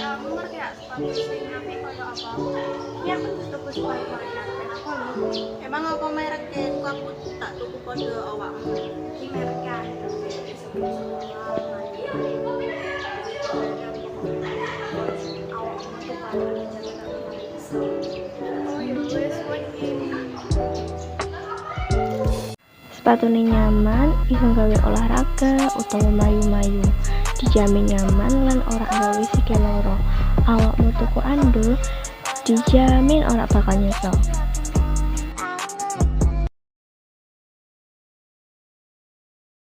Aku ngerti ya sepatu sing apik koyo apa? Ya aku terus tuku sepatu merek aku lho. Emang apa mereknya? Aku tak tuku kode awakmu. Iki mereknya Sepatune nyaman, iso gawe olahraga utawa mayu-mayu. Dijamin nyaman lan ora gawe sikil loro. Awakmu tuku andul, dijamin ora bakal nyesel.